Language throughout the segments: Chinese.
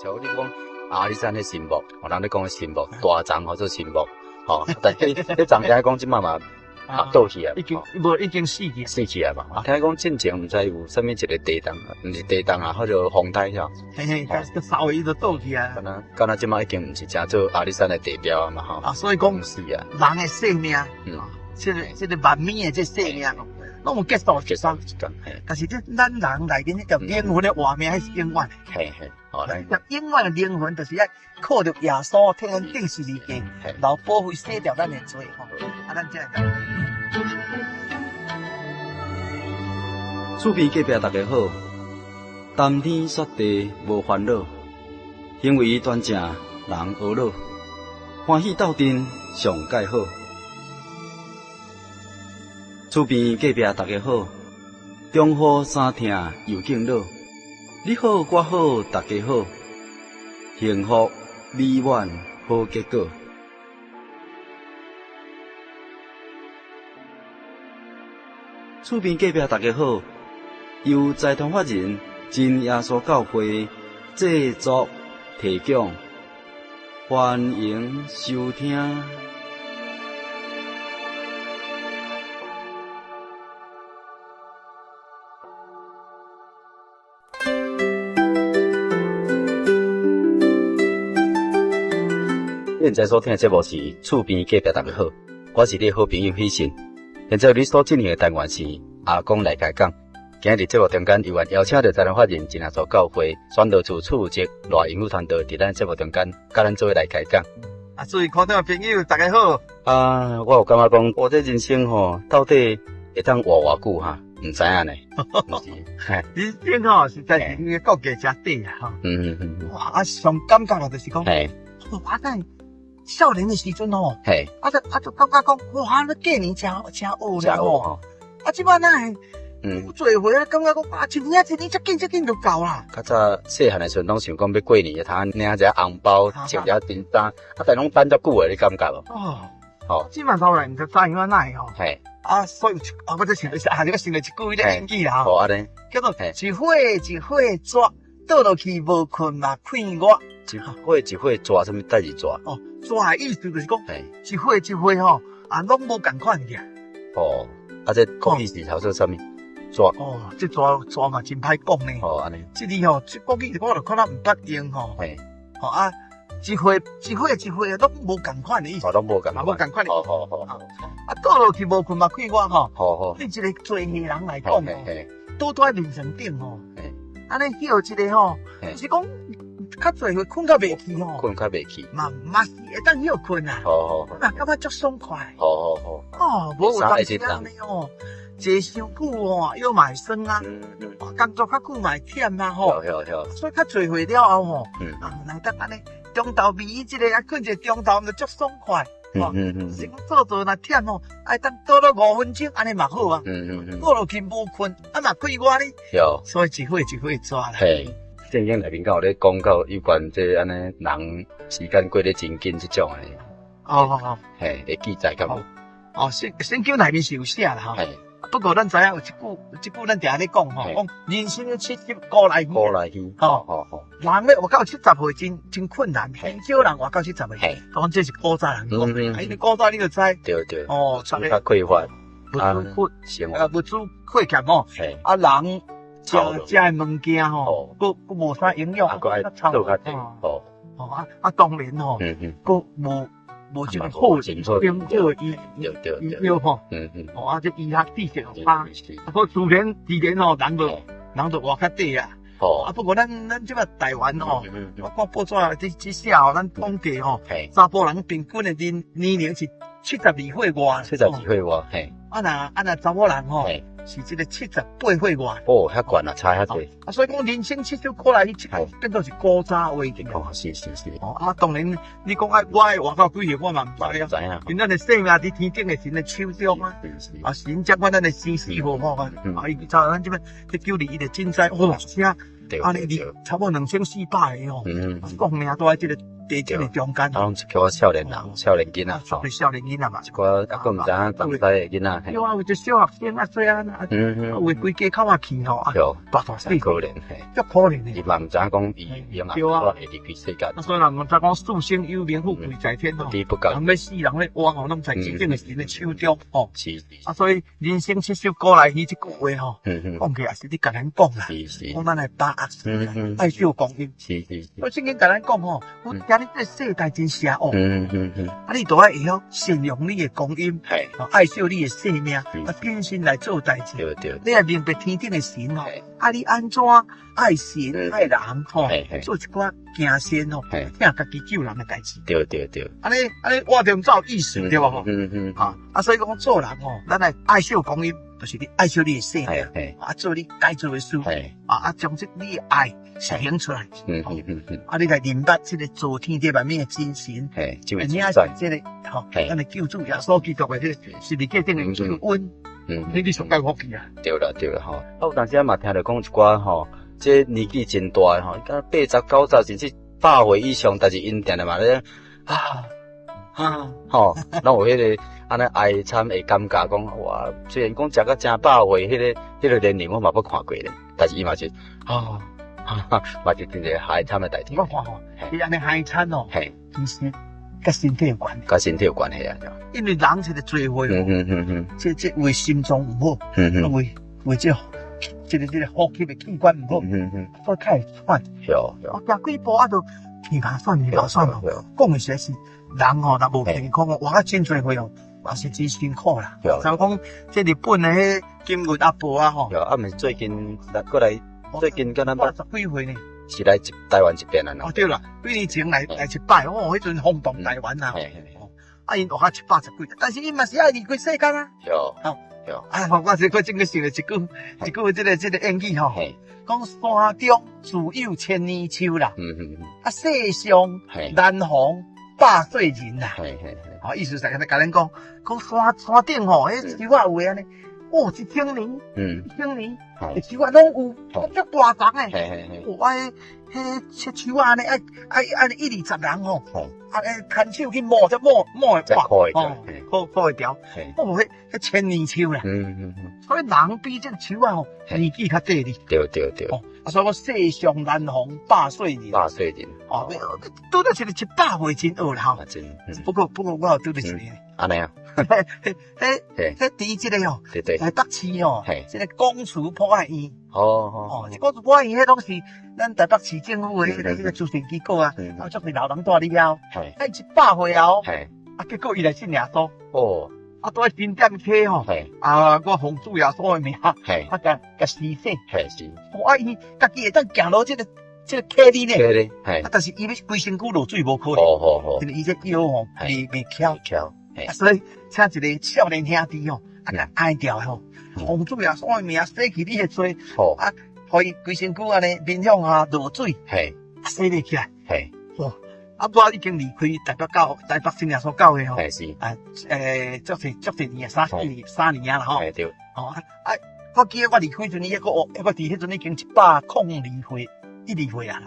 像你讲阿里山的神木，人咧讲神木大樟或者神木，吼，但迄樟听讲即嘛倒去啊，已经死去，死去啊嘛。听讲进前毋知有啥物一个地洞，毋是地洞啊，或者风台啥。嘿嘿，个稍微就倒去啊。敢若即马已经毋是正做阿里山的地标啊嘛吼。啊，所以讲是啊，人的生命，这个万米的这生命，拢有结束一天。但是咱人内面迄条灵魂的活命，还是永远的。嘿嘿，哦，咱条永远的灵魂，就是要靠着耶稣替咱定十字架，然后保护洗掉咱的罪吼。啊，咱这样。厝边隔壁大家好，谈天说地无烦恼，行为端正人和乐，欢喜斗阵上介好。厝边隔壁大家好，中好三听又敬老，你好我好大家好，幸福美满好结果。厝边隔壁大家好，由财团法人真耶稣教会制作提供，欢迎收听。现在所听的节目是厝边隔壁大家好，我是你的好朋友喜信。现在你所进行的单元是阿公来开讲。今日节目中间，由愿邀请到财团法人真耶稣教会宣道处处职赖英武传道伫咱节目中间，甲咱做伙来开讲。啊，所以看到的朋友大家好。我有感觉讲，我这人生吼，到底会当活偌久哈？唔知影呢。人生吼，实在是个国家真短啊哈。哇，啊，上感觉就是讲，我在少年的时阵吼，就感觉讲，哇，那过年真学了吼。啊，即摆咱有做伙啊，感觉讲啊，一年遮紧就到啦。较早细汉的时阵，拢想讲要过年，通领一个红包，穿一件新衫，但拢等遮久诶，你感觉无？哦，即摆头来毋知怎样奈吼。所以我这想了一句，你咧演技啦吼。安尼叫做一火一火抓，倒落去无困嘛困我。一火抓，什么代志抓？抓的意思就是讲，一火一火吼，拢无共款个。这国语是头说啥物？抓这抓嘛真歹讲呢。安尼。这里吼，这国语我就看到唔捌用吼。一火拢无共款的意思。拢无共款的。倒落去无困嘛困我吼。你一个做艺人来讲倒在人生顶吼，安尼叫一个吼，是讲较侪会困较袂去吼。困较袂去。嘛是会当休困啊。感觉足爽快。无有当时安尼哦。坐伤久吼，又买酸啊，工作较久买忝啊吼，所以较做伙了后吼，难得安尼中昼暝即个啊困一个中昼，就足爽快，是讲做若忝吼，爱当倒落5分钟，安尼嘛好啊，倒落去无困，嘛快我呢，所以一会抓啦。正经内面敢有咧讲到有关这安尼人时间过得真紧这种诶，会记载敢无？圣经内面是有写啦吼。不过咱知影有一句咱常咧讲吼，讲人生的70过来去，人要活到70岁真困难，很少人活到70岁。讲这是古早人讲，你古早你就知。对。差较匮乏，物资匮欠吼，人食的物件吼，佫无啥营养，佫臭较济。当然吼，佫无一个好人经过医疗吼，这医学知识差，不自然吼，人就活较短啊。不过咱即摆台湾吼，我看报纸这写吼，咱统计吼，查甫人平均的年龄是72岁外。72岁外，若查某人吼，是这个78岁外。遐悬啊，差遐济。所以讲人生70过来，这变做是古早话的。是。当然，你讲我爱活到几岁，我嘛唔知啊。因咱的生命伫天顶的神的手中啊，神掌管咱的生死好啊。伊照咱这边这921的竞赛，车，安尼差不多2400个哦。讲命大这个伫这个中间，拢一群少年人、少年囡仔，做少年囡仔嘛，一寡还佫毋知影东西的囡仔，有啊，有一小学生啊，做啊，为规家口啊去吼，啊，大大细可怜，足可怜的。伊嘛毋知影讲伊用啊，会离开世界。所以人毋知讲书生有名，富贵在天吼。人要死，人要活吼，拢在真正的神的手中吼。是。啊，所以人生七首歌来去这句话吼，讲起也是你甲咱讲啦。讲咱来把握，爱惜光阴。是。我曾经甲咱讲吼，我今日这世界真邪恶。啊，你都要会晓善用你的光阴，爱惜你的性命，啊，真心来做代志。对。你也明白天顶的神吼，啊，你安怎爱神爱人吼，做一寡行善吼，听家己救人的代志。对。安尼活着才有意思，对吧？吼。所以讲做人吼，咱来爱惜光阴，就是你爱惜你的性命，啊，做你该做的事，将这你的爱实行出来。啊，你来明白这个造天地万物的精神，你也是这个吼，咱的救主耶稣基督的这个十字架顶的救恩，你上该福气啊。对啦吼，啊，有当时啊嘛听着讲一寡吼，这年纪真大的吼，敢80、90甚至100岁以上，但是因定的嘛咧吼，咱有迄个安尼哀惨的感觉，讲哇，虽然讲食到正100岁，迄个年龄我嘛要看过咧，但是伊嘛是嘛是真个哀惨的代志。我看吼，伊安尼哀惨哦，其实甲身体有关系，甲身体有关系啊。因为人这个做伙这为心脏唔好，为这个呼吸的器官唔好，所以开始喘。我行几步啊，就皮麻酸哦。讲的实在是人吼，若无健康哦，活啊真多岁哦，也是真辛苦啦。像讲这日本的迄金运阿婆啊吼，啊，毋是最近过来，最近跟咱80几岁呢。是来台湾这边啊？对啦，几年前来一摆，迄阵轰动台湾啊。啊，因活啊70几，但是伊嘛是爱离开世界啊。我这个真个想了一句这个谚语吼，讲山中自有千年树啦，啊世上难逢百岁人啦。意思是甲咱讲山顶吼，迄树啊有诶安尼。1,000年，1,000年，树啊拢有，足大丛诶。迄树啊安尼安尼1、20人吼，牵手去摸会拔，好会调。迄千年树啦。所以人比这个树啊吼年纪较短哩。对。所以我世上难逢百岁人。拄到一个100岁真好啦吼。不过我有拄到一个。安尼啊？迄第这个吼，台北市吼，这个公署破案院。这公署破案院迄拢是咱台北市政府的迄个咨询机构啊，足多老人住里后，100岁后，结果伊来信耶稣。住喺新店溪吼，我奉主耶稣的名，甲施洗。伊家己会当行路这个溪里呢，但是伊要规身躯落水无可能，因为伊这腰吼未翘。所以请一个少年兄弟吼，哀悼吼，奉主耶稣的名洗去你的罪，互伊规身躯安尼面向下落水，洗袂起来。我已经离开台北新耶稣教会吼，足侪年啊，3年啦吼。我记得我离开阵，抑个伫迄阵已经102岁，1、2岁啊。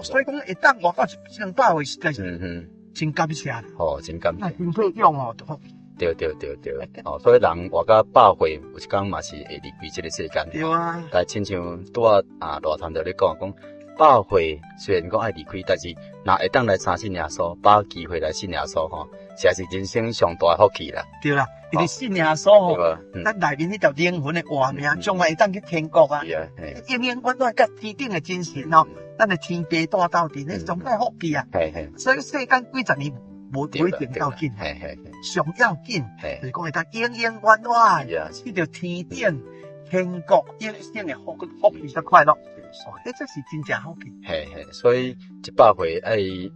所以讲会当活到100岁，实在是真感谢啦。真感谢。那身体用吼，对。所以人活到100岁，有一天嘛是会离开这个世间。对啊。但亲像拄啊罗谈在咧讲100岁虽然讲爱离开，但是若会当来相信耶稣，把机会来信耶稣吼，实在是人生上大福气啦。对啦，因为信耶稣吼，咱内面迄条灵魂的活命，将来会当去天国啊。永远永远甲天顶的精神吼，咱的天父大斗阵，迄上大福气啊。所以世间几十年无一定要紧，上要紧就是讲会当永远去到天顶天国永生的福气和快乐。这是真正好气。所以100岁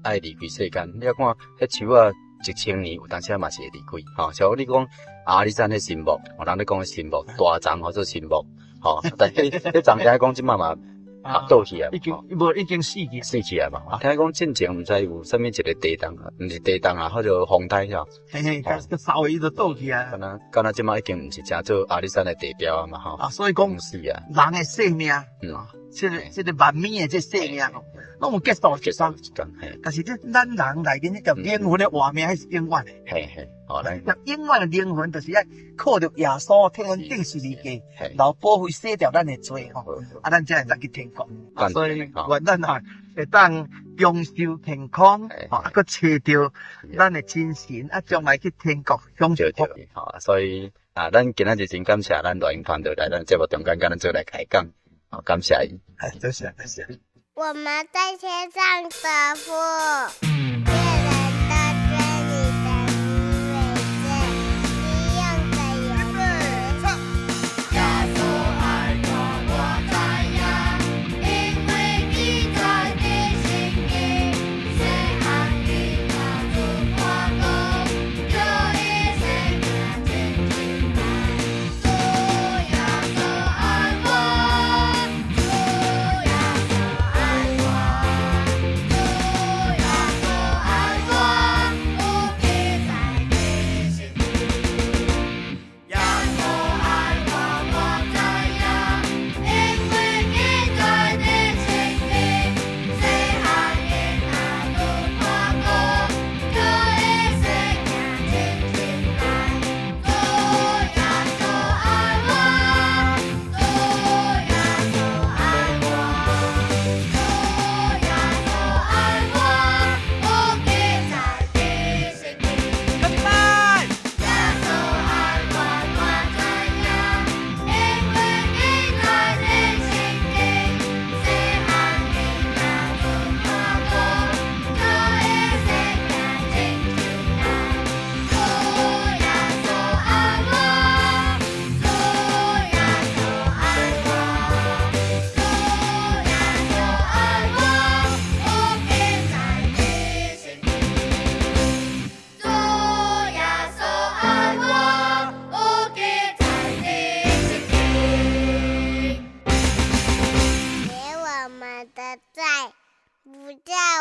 爱离开世间。你要看迄树啊，1000年有当时嘛是会离开。像你讲阿里山迄神木，人咧讲迄神木大丛或者神木，但迄丛听讲即嘛倒去啊，已经死去啊嘛。听讲进前毋知有啥物一个地动啊，毋是地动啊，或者风台啊。稍微就倒去啊。敢若即嘛已经毋是正做阿里山的地标啊嘛所以讲是啊，人的生命这个万米的这生命吼，拢有结束一天。但是咱人内面迄条灵魂的画面还是永远的。嘿，好嘞。永远的灵魂就是要靠着耶稣替阮定十字架，然后保护洗掉咱的罪吼，咱才会再去天国。所以愿咱会当永寿健康，搁找到咱的精神，将来去天国享受。所以咱今仔日真感谢咱录音团队来咱节目中间，跟咱做来开讲，感谢伊。多谢。我们在天上的父。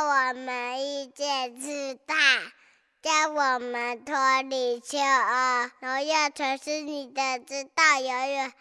我们遇见自大，将我们脱离骄傲，荣耀全是你的，直到永远。